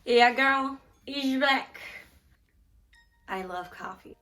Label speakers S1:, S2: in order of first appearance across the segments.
S1: Yeah, girl, is back. I love coffee.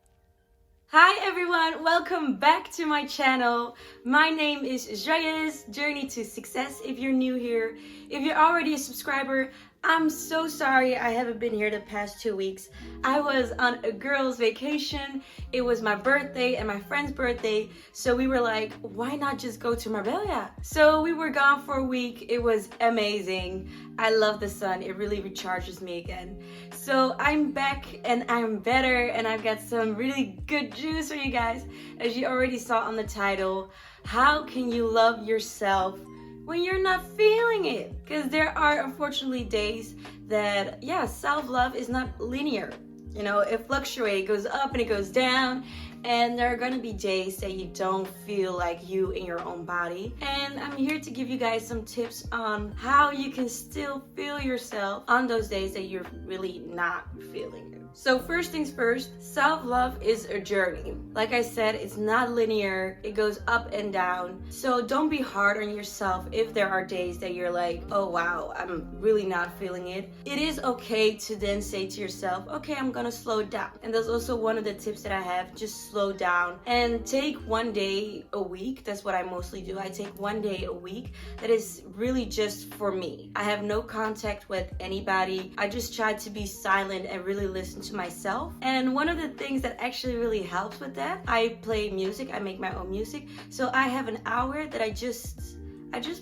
S1: Hi everyone, welcome back to my channel. My name is Joyeuse, Journey to Success if you're new here. If you're already a subscriber, I'm so sorry I haven't been here the past 2 weeks. I was on a girl's vacation. It was my birthday and my friend's birthday, so we were like, why not just go to Marbella? So we were gone for a week. It was amazing. I love the sun. It really recharges me again. So I'm back and I'm better, and I've got some really good juice for you guys. As you already saw on the title, how can you love yourself when you're not feeling it? Because there are unfortunately days that, self-love is not linear. You know, it fluctuates, it goes up and it goes down. And there are gonna be days that you don't feel like you in your own body. And I'm here to give you guys some tips on how you can still feel yourself on those days that you're really not feeling it. So first things first, self-love is a journey. Like I said, it's not linear. It goes up and down. So don't be hard on yourself if there are days that you're like, oh wow, I'm really not feeling it. It is okay to then say to yourself, okay, I'm gonna slow down. And that's also one of the tips that I have. Just slow down and take one day a week. That's what I mostly do. I take one day a week that is really just for me. I have no contact with anybody. I just try to be silent and really listen to myself. And one of the things that actually really helps with that, I play music. I make my own music. So I have an hour that I just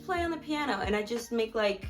S1: play on the piano, and I just make like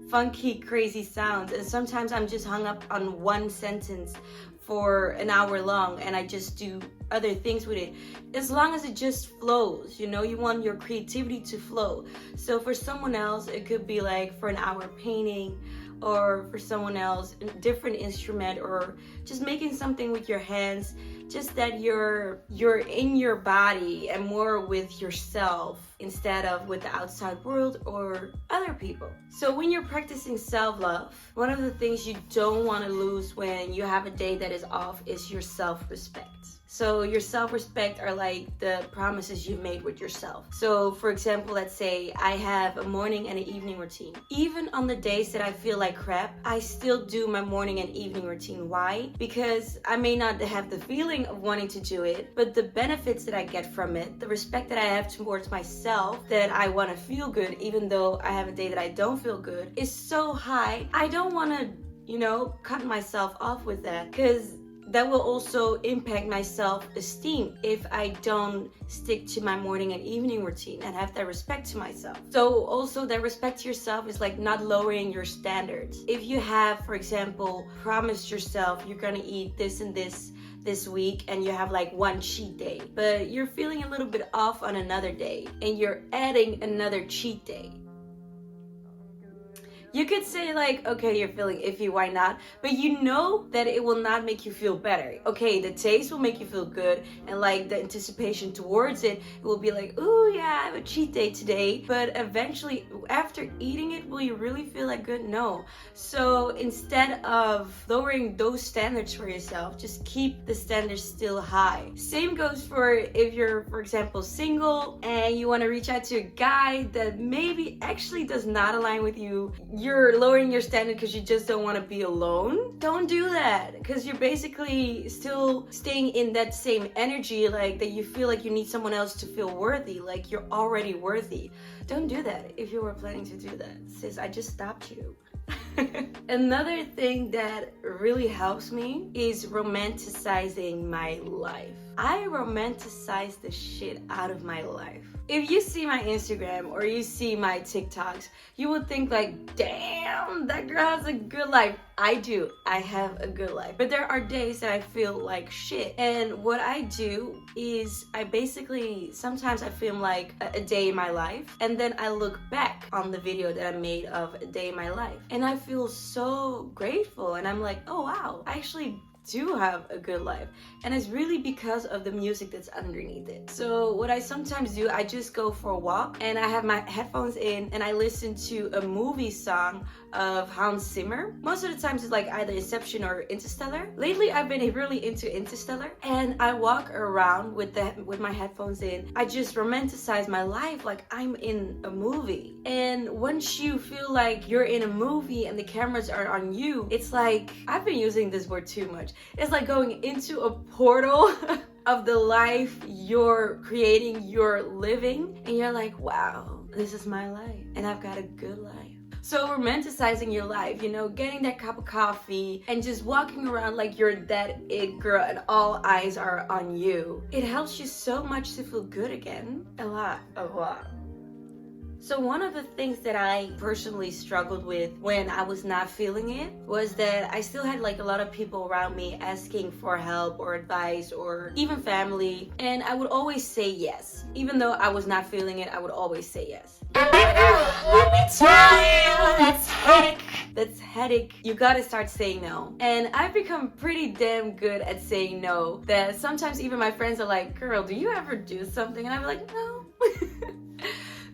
S1: funky, crazy sounds. And sometimes I'm just hung up on one sentence for an hour long, and I just do other things with it. As long as it just flows, you know, you want your creativity to flow. So for someone else, it could be like for an hour painting, or for someone else, a different instrument, or just making something with your hands, just that you're in your body and more with yourself instead of with the outside world or other people. So when you're practicing self-love, one of the things you don't want to lose when you have a day that is off is your self-respect. So your self-respect are like the promises you've made with yourself. So for example, let's say I have a morning and an evening routine. Even on the days that I feel like crap, I still do my morning and evening routine. Why? Because I may not have the feeling of wanting to do it, but the benefits that I get from it, the respect that I have towards myself, that I want to feel good even though I have a day that I don't feel good, is so high. I don't want to, cut myself off with that, because that will also impact my self-esteem if I don't stick to my morning and evening routine and have that respect to myself. So also that respect to yourself is like not lowering your standards. If you have, for example, promised yourself you're gonna eat this and this week, and you have like one cheat day, but you're feeling a little bit off on another day, and you're adding another cheat day. You could say like, okay, you're feeling iffy, why not? But you know that it will not make you feel better. Okay, the taste will make you feel good, and like the anticipation towards it will be like, oh yeah, I have a cheat day today. But eventually, after eating it, will you really feel like good? No. So instead of lowering those standards for yourself, just keep the standards still high. Same goes for if you're, for example, single and you want to reach out to a guy that maybe actually does not align with you. You're lowering your standard because you just don't want to be alone. Don't do that, because you're basically still staying in that same energy, like that you feel like you need someone else to feel worthy, like you're already worthy. Don't do that if you were planning to do that. Sis, I just stopped you. Another thing that really helps me is romanticizing my life. I romanticize the shit out of my life. If you see my Instagram or you see my TikToks, you would think like, damn, that girl has a good life. I do. I have a good life. But there are days that I feel like shit. And what I do is sometimes I film like a day in my life, and then I look back on the video that I made of a day in my life, and I feel so grateful, and I'm like, oh wow, I actually do have a good life, and it's really because of the music that's underneath it. So what I sometimes do, I just go for a walk and I have my headphones in and I listen to a movie song of Hans Zimmer. Most of the times it's like either Inception or Interstellar. Lately I've been really into Interstellar, and I walk around with my headphones in. I just romanticize my life like I'm in a movie. And once you feel like you're in a movie and the cameras are on you, it's like, I've been using this word too much, it's like going into a portal of the life you're creating, you're living, and you're like, wow, this is my life and I've got a good life. So romanticizing your life, you know, getting that cup of coffee and just walking around like you're that it girl and all eyes are on you. It helps you so much to feel good again. A lot. So one of the things that I personally struggled with when I was not feeling it was that I still had like a lot of people around me asking for help or advice or even family, and I would always say yes. Even though I was not feeling it, I would always say yes. And let me tell you, that's headache. That's headache. You gotta start saying no. And I've become pretty damn good at saying no, that sometimes even my friends are like, girl, do you ever do something? And I'm like, no.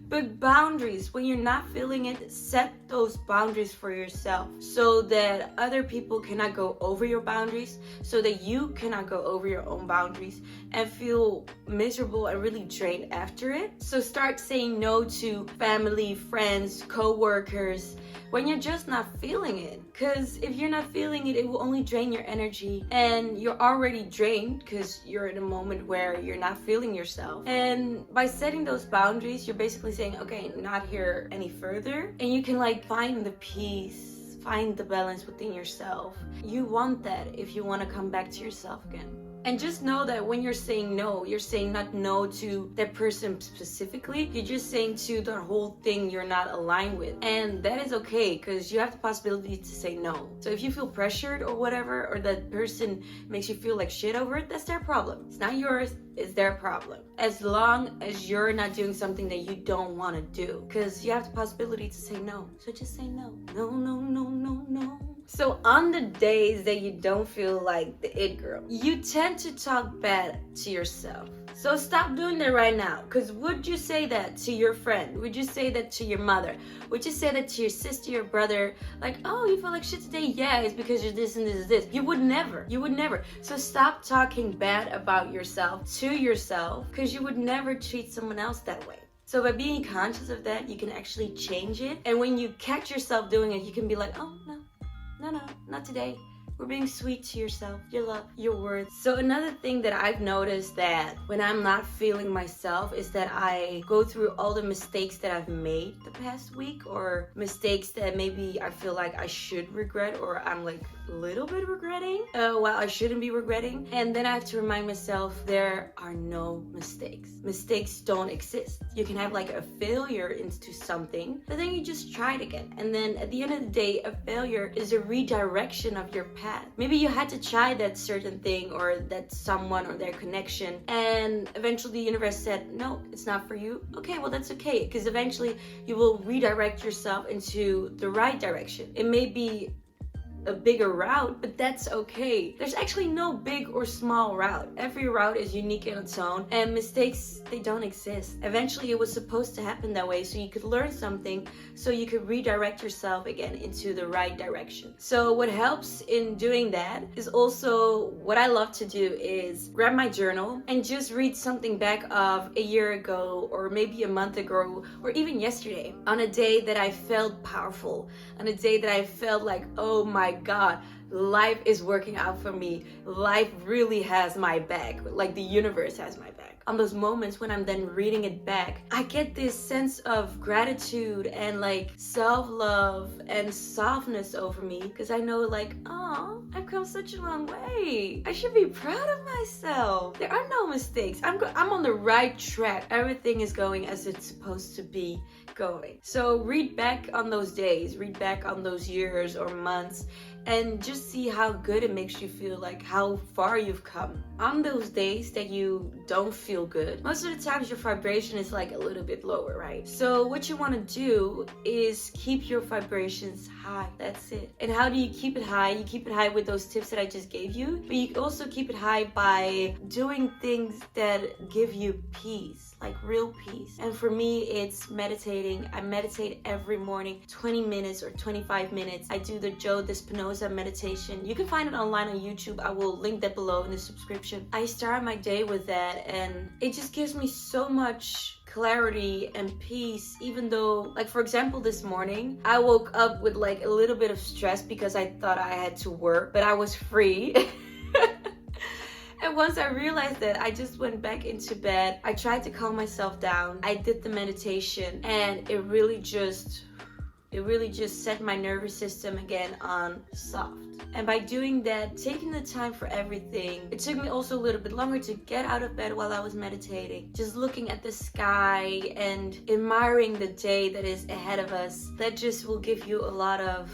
S1: But boundaries, when you're not feeling it, set those boundaries for yourself so that other people cannot go over your boundaries, so that you cannot go over your own boundaries and feel miserable and really drained after it. So start saying no to family, friends, co-workers when you're just not feeling it. Because if you're not feeling it, it will only drain your energy, and you're already drained because you're in a moment where you're not feeling yourself. And by setting those boundaries, you're basically saying, okay, not here any further, and you can like find the peace, find the balance within yourself. You want that if you want to come back to yourself again. And just know that when you're saying no, you're saying not no to that person specifically. You're just saying to the whole thing you're not aligned with. And that is okay, because you have the possibility to say no. So if you feel pressured or whatever, or that person makes you feel like shit over it, that's their problem. It's not yours, it's their problem. As long as you're not doing something that you don't want to do. Because you have the possibility to say no. So just say no. No, no, no, no, no. So on the days that you don't feel like the it girl, you tend to talk bad to yourself. So stop doing that right now. Because would you say that to your friend? Would you say that to your mother? Would you say that to your sister, your brother? Like, oh, you feel like shit today? Yeah, it's because you're this and this and this. You would never. You would never. So stop talking bad about yourself to yourself, because you would never treat someone else that way. So by being conscious of that, you can actually change it. And when you catch yourself doing it, you can be like, oh, no, not today. We're being sweet to yourself, your love, your worth. So another thing that I've noticed that when I'm not feeling myself is that I go through all the mistakes that I've made the past week, or mistakes that maybe I feel like I should regret, or I'm like a little bit regretting while I shouldn't be regretting. And then I have to remind myself there are no mistakes. Mistakes don't exist. You can have like a failure into something, but then you just try it again. And then at the end of the day, a failure is a redirection of your path. Maybe you had to try that certain thing or that someone or their connection, and eventually the universe said, no, it's not for you. Okay, well, that's okay, because eventually you will redirect yourself into the right direction. It may be a bigger route, but that's okay. There's actually no big or small route. Every route is unique in its own, and mistakes, they don't exist. Eventually it was supposed to happen that way so you could learn something, so you could redirect yourself again into the right direction. So what helps in doing that is also, what I love to do is grab my journal and just read something back of a year ago, or maybe a month ago, or even yesterday, on a day that I felt powerful, on a day that I felt like, oh my God, life is working out for me. Life really has my back, like the universe has my back. On those moments when I'm then reading it back, I get this sense of gratitude and like self-love and softness over me, because I know like, oh, I've come such a long way. I should be proud of myself. There are no mistakes. I'm on the right track. Everything is going as it's supposed to be going. So read back on those days, read back on those years or months, and just see how good it makes you feel, like how far you've come. On those days that you don't feel feel good. Most of the times your vibration is like a little bit lower, right? So what you want to do is keep your vibrations high. That's it. And how do you keep it high? You keep it high with those tips that I just gave you, but you also keep it high by doing things that give you peace, like real peace. And for me, it's meditating. I meditate every morning, 20 minutes or 25 minutes. I do the Joe Dispenza meditation. You can find it online on YouTube. I will link that below in the subscription. I start my day with that, and it just gives me so much clarity and peace. Even though, like, for example, this morning I woke up with like a little bit of stress because I thought I had to work, but I was free. And once I realized that, I just went back into bed. I tried to calm myself down. I did the meditation, and it really just set my nervous system again on soft. And by doing that, taking the time for everything, it took me also a little bit longer to get out of bed while I was meditating. Just looking at the sky and admiring the day that is ahead of us, that just will give you a lot of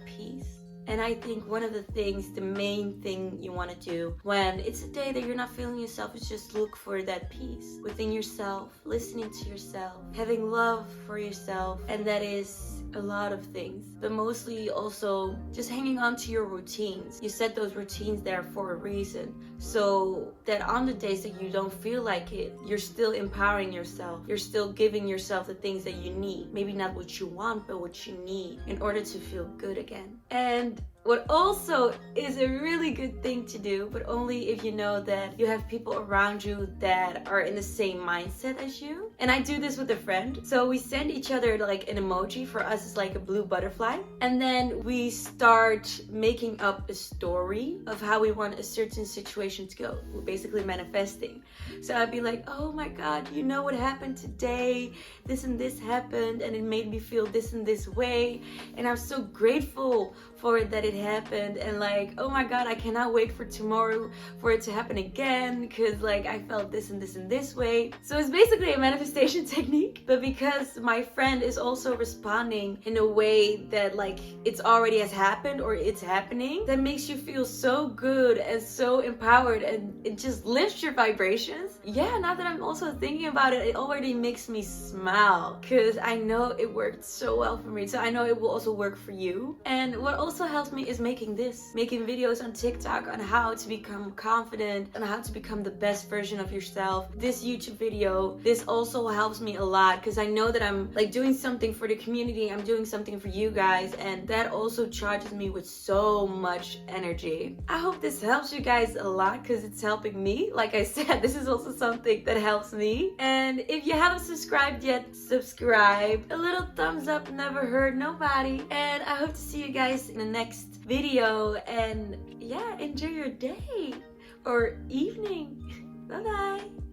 S1: peace. And I think one of the things, the main thing you want to do when it's a day that you're not feeling yourself is just look for that peace within yourself, listening to yourself, having love for yourself. And that is a lot of things, but mostly also just hanging on to your routines. You set those routines there for a reason, so that on the days that you don't feel like it, you're still empowering yourself. You're still giving yourself the things that you need. Maybe not what you want, but what you need in order to feel good again. And what also is a really good thing to do, but only if you know that you have people around you that are in the same mindset as you. And I do this with a friend. So we send each other like an emoji. For us, it's like a blue butterfly. And then we start making up a story of how we want a certain situation to go. We're basically manifesting. So I'd be like, oh my God, you know what happened today? This and this happened, and it made me feel this and this way. And I'm so grateful for it that it happened, and like, oh my God, I cannot wait for tomorrow for it to happen again, because like I felt this and this and this way. So it's basically a manifestation technique, but because my friend is also responding in a way that like it's already has happened or it's happening, that makes you feel so good and so empowered, and it just lifts your vibrations. Yeah, now that I'm also thinking about it, it already makes me smile, because I know it worked so well for me, so I know it will also work for you. And what also helps me is making videos on TikTok on how to become confident and how to become the best version of yourself. This YouTube video, this also helps me a lot, because I know that I'm like doing something for the community, I'm doing something for you guys, and that also charges me with so much energy. I hope this helps you guys a lot, because it's helping me. Like I said, this is also something that helps me. And if you haven't subscribed yet, subscribe. A little thumbs up never hurt nobody. And I hope to see you guys in the next video, and yeah, enjoy your day or evening. Bye bye.